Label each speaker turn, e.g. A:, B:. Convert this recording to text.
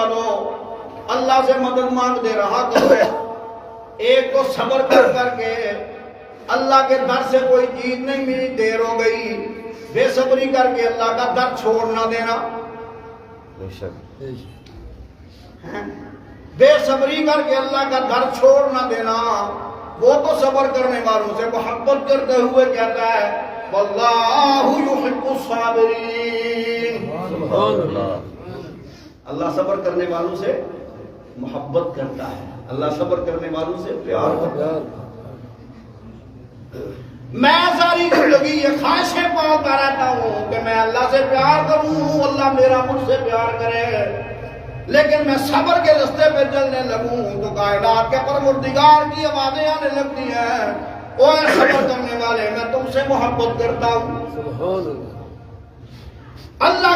A: والو اللہ سے مدد مانگتے رہا کرو. ایک تو صبر کر کر کے اللہ کے در سے کوئی چیز نہیں ملی، دیر ہو گئی، بے صبری کر کے اللہ کا در چھوڑ نہ دینا. بے صبری کر کے اللہ کا در چھوڑ نہ دینا. وہ تو صبر کرنے والوں سے محبت کرتے ہوئے کہتا ہے واللہ یحب الصابرین. اللہ صبر کرنے والوں سے محبت کرتا ہے، اللہ صبر کرنے والوں سے پیار کرتا ہے. میں ساری زندگی یہ خواہشیں پالتا رہتا ہوں کہ میں اللہ سے پیار کروں، اللہ میرا مجھ سے پیار کرے، لیکن میں صبر کے راستے پہ چلنے لگوں تو کائنات کے پروردگار کی آوازیں آنے لگتی ہیں اوے صبر کرنے والے میں تم سے محبت کرتا ہوں. اللہ